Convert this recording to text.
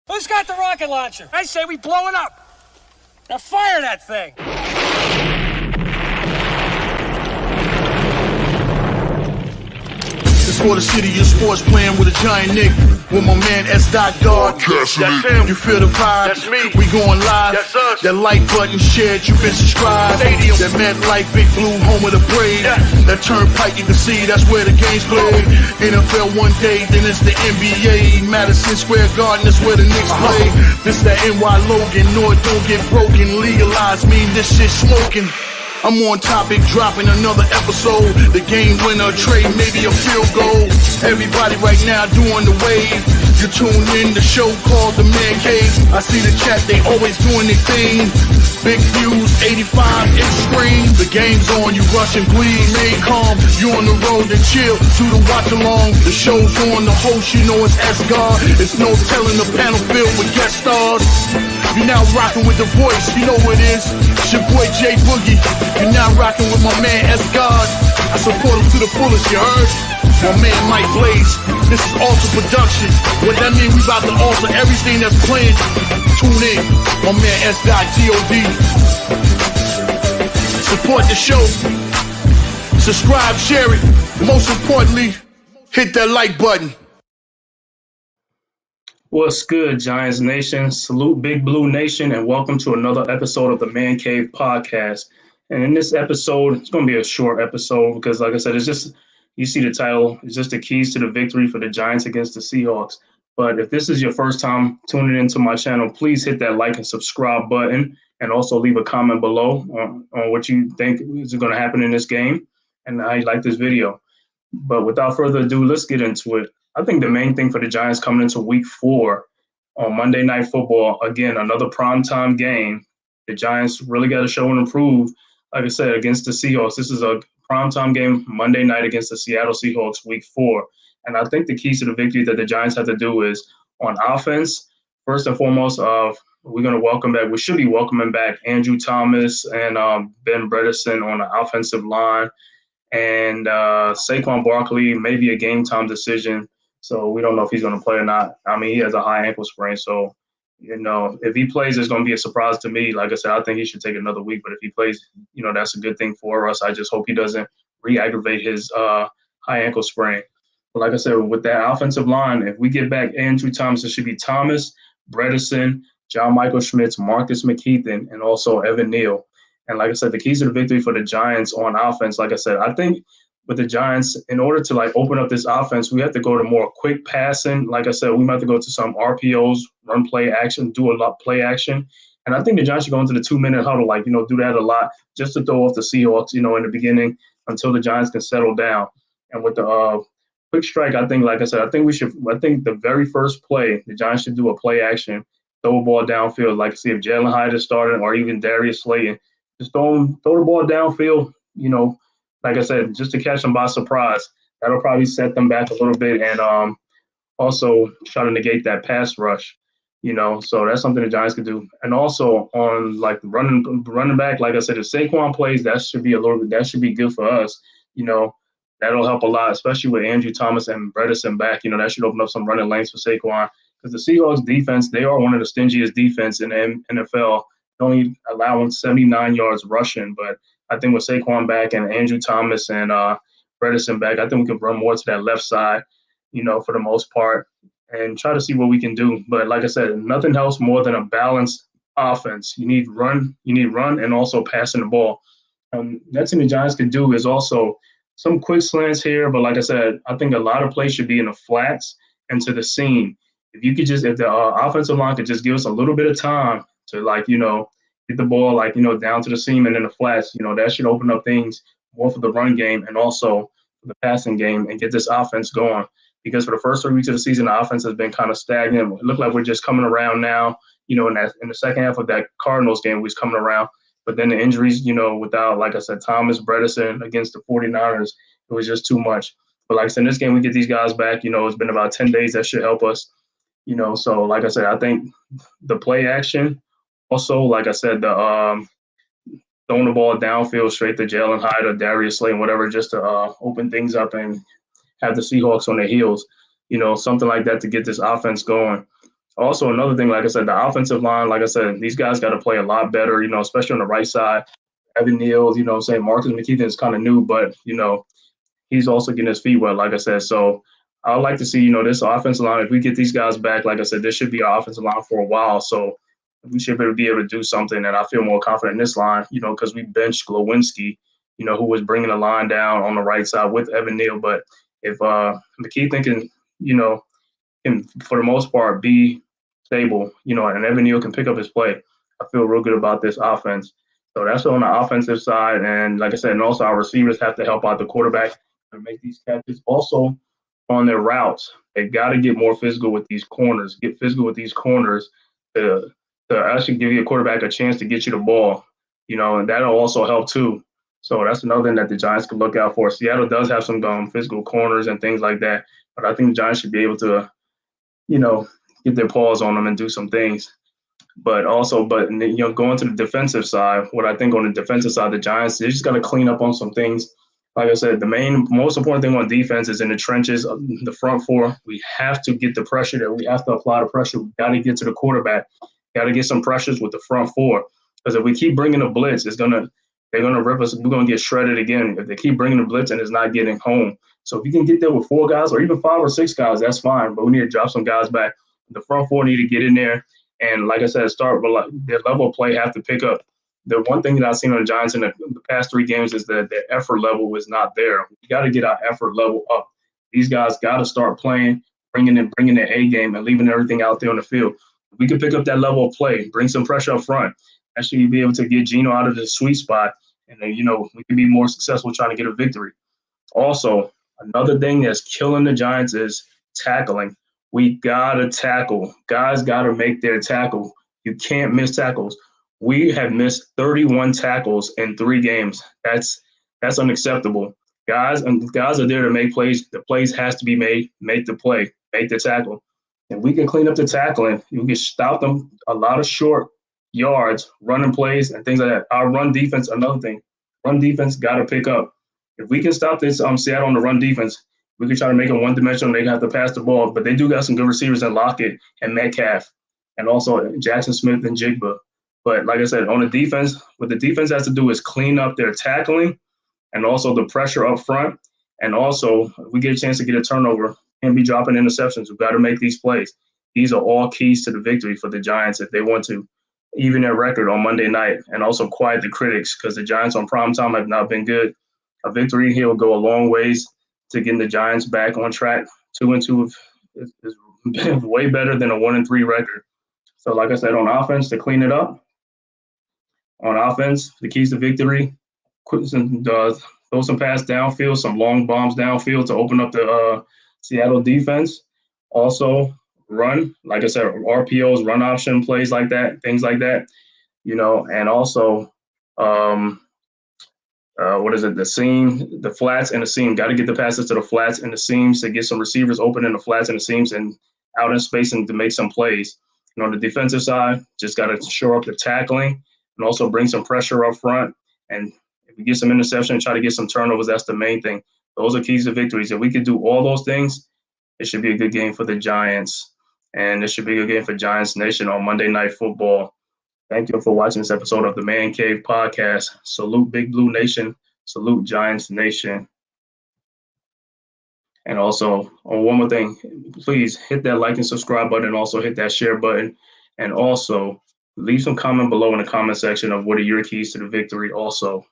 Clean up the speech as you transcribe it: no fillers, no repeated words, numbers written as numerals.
Who's got the rocket launcher? I say we blow it up. Now fire that thing. It's for the city of sports, playing with a giant Nick. With my man S. God. That's him. You feel the vibe? That's me. We going live. That's us. That like button shared, you been subscribed. Stadium. That MetLife, Big Blue, home of the Braves. Yeah. That turnpike, you can see that's where the game's played. NFL one day, then it's the NBA. Madison Square Garden, that's where the Knicks play. This that NY Logan, no it don't get broken. Legalized, mean this shit smoking. I'm on topic, dropping another episode. The game winner, trade, maybe a field goal. Everybody right now doing the wave. You tune in, the show called The-Man-Cave. I see the chat, they always doing their thing. Big views, 85-inch screen. The game's on, you rushing, please. Stay calm, you on the road to chill. Do the watch along, the show's on. The host, you know it's S-God. It's no telling the panel filled with guest stars. You're now rocking with the voice, you know who it is. It's your boy J Boogie. You're now rocking with my man S-God. I support him to the fullest, you heard? My man Mike Blaze. This is Alter Production. What that mean, we about to alter everything that's playing. Tune in. My man S.G.O.D. Support the show. Subscribe, share it. Most importantly, hit that like button. What's good, Giants Nation? Salute Big Blue Nation, and welcome to another episode of the Man-Cave podcast. And in this episode, it's going to be a short episode because, like I said, it's just, you see the title, it's just the keys to the victory for the Giants against the Seahawks. But if this is your first time tuning into my channel, please hit that like and subscribe button, and also leave a comment below on what you think is going to happen in this game and how you like this video. But without further ado, let's get into it. I think the main thing for the Giants coming into week 4 on Monday Night Football, again, another primetime game, the Giants really got to show and improve. Like I said, against the Seahawks, this is a primetime game Monday night against the Seattle Seahawks week 4. And I think the keys to the victory that the Giants have to do is on offense. First and foremost, we're going to welcome back, we should be welcoming back Andrew Thomas and Ben Bredesen on the offensive line. And Saquon Barkley, maybe a game time decision. So we don't know if he's going to play or not. I mean, he has a high ankle sprain. So, you know, if he plays, it's going to be a surprise to me. Like I said, I think he should take another week. But if he plays, you know, that's a good thing for us. I just hope he doesn't re-aggravate his high ankle sprain. But like I said, with that offensive line, if we get back Andrew Thomas, it should be Thomas, Bredesen, John Michael Schmitz, Marcus McKeithen, and also Evan Neal. And like I said, the keys to the victory for the Giants on offense, like I said, I think with the Giants, in order to like open up this offense, we have to go to more quick passing. Like I said, we might have to go to some RPOs, run play action, do a lot play action. And I think the Giants should go into the 2-minute huddle, like, you know, do that a lot just to throw off the Seahawks, you know, in the beginning until the Giants can settle down. And with the quick strike, I think, like I said, I think the very first play, the Giants should do a play action, throw a ball downfield, like see if Jalen Hyde is starting or even Darius Slayton. Just throw the ball downfield, you know, like I said, just to catch them by surprise. That'll probably set them back a little bit and also try to negate that pass rush, you know. So that's something the Giants could do. And also on like running back, like I said, if Saquon plays, that should be good for us, you know. That'll help a lot, especially with Andrew Thomas and Bredesen back. You know, that should open up some running lanes for Saquon because the Seahawks defense, they are one of the stingiest defense in the NFL. Only allowing 79 yards rushing, but I think with Saquon back and Andrew Thomas and Bredesen back, I think we can run more to that left side, you know, for the most part, and try to see what we can do. But like I said, nothing helps more than a balanced offense. You need run, and also passing the ball. Next thing the Giants can do is also some quick slants here, but like I said, I think a lot of plays should be in the flats and to the seam. If the offensive line could just give us a little bit of time to, like, you know, get the ball, like, you know, down to the seam and in the flats, you know, that should open up things more for the run game and also for the passing game and get this offense going. Because for the first 3 weeks of the season, the offense has been kind of stagnant. It looked like we're just coming around now, you know, in the second half of that Cardinals game, we was coming around. But then the injuries, you know, without, like I said, Thomas, Bredesen against the 49ers, it was just too much. But like I said, in this game, we get these guys back. You know, it's been about 10 days. That should help us, you know. So, like I said, I think the play action, also, like I said, the throwing the ball downfield straight to Jalen Hyde or Darius Slayton, whatever, just to open things up and have the Seahawks on their heels, you know, something like that to get this offense going. Also, another thing, like I said, the offensive line, like I said, these guys got to play a lot better, especially on the right side. Evan Neal, I'm saying Marcus McKeithen is kind of new, but, he's also getting his feet wet, like I said. So I would like to see, this offensive line, if we get these guys back, like I said, this should be our offensive line for a while. So we should be able to do something, and I feel more confident in this line, because we benched Glowinski, who was bringing the line down on the right side with Evan Neal. But if McKeithen can, can for the most part be stable, and Evan Neal can pick up his play, I feel real good about this offense. So that's on the offensive side. And like I said, and also our receivers have to help out the quarterback to make these catches. Also on their routes, they got to get more physical with these corners, to actually give your quarterback a chance to get you the ball, and that'll also help too. So that's another thing that the Giants could look out for. Seattle does have some physical corners and things like that, but I think the Giants should be able to, get their paws on them and do some things. But going to the defensive side, what I think on the defensive side, the Giants, they just got to clean up on some things. Like I said, the most important thing on defense is in the trenches, the front four. We have to get the pressure there. We have to apply the pressure. We got to get to the quarterback. Got to get some pressures with the front four. Because if we keep bringing the blitz, they're gonna rip us. We're gonna get shredded again if they keep bringing the blitz and it's not getting home. So if you can get there with 4 guys or even 5 or 6 guys, that's fine. But we need to drop some guys back. The front four need to get in there. And like I said, start, but their level of play have to pick up. The one thing that I've seen on the Giants in the past 3 games is that their effort level was not there. We got to get our effort level up. These guys got to start playing, bringing their A game and leaving everything out there on the field. We can pick up that level of play, bring some pressure up front, actually be able to get Geno out of the sweet spot, and then, we can be more successful trying to get a victory. Also, another thing that's killing the Giants is tackling. We got to tackle. Guys got to make their tackle. You can't miss tackles. We have missed 31 tackles in 3 games. That's unacceptable. Guys are there to make plays. The plays has to be made. Make the play. Make the tackle. And we can clean up the tackling. You can stop them a lot of short yards, running plays, and things like that. Our run defense, another thing. Run defense got to pick up. If we can stop this Seattle on the run defense, we can try to make them one-dimensional. They have to pass the ball, but they do got some good receivers in Lockett and Metcalf, and also Jackson Smith and Jigba. But like I said, on the defense, what the defense has to do is clean up their tackling and also the pressure up front. And also, if we get a chance to get a turnover and be dropping interceptions, we've got to make these plays. These are all keys to the victory for the Giants if they want to even their record on Monday night and also quiet the critics, because the Giants on primetime have not been good. A victory here will go a long ways to getting the Giants back on track. 2-2 is way better than a 1-3 record. So like I said, on offense, to clean it up. On offense, the keys to victory, throw some pass downfield, some long bombs downfield to open up the Seattle defense. Also, run, like I said, RPOs, run option plays like that, things like that, and also, the seam, the flats and the seam. Got to get the passes to the flats and the seams to get some receivers open in the flats and the seams and out in space and to make some plays. On the defensive side, just got to shore up the tackling and also bring some pressure up front. And if we get some interception and try to get some turnovers, that's the main thing. Those are keys to victories. If we could do all those things, it should be a good game for the Giants. And it should be a good game for Giants Nation on Monday Night Football. Thank you for watching this episode of the Man Cave Podcast. Salute Big Blue Nation. Salute Giants Nation. And also, one more thing, please hit that like and subscribe button and also hit that share button. And also, leave some comment below in the comment section of what are your keys to the victory also.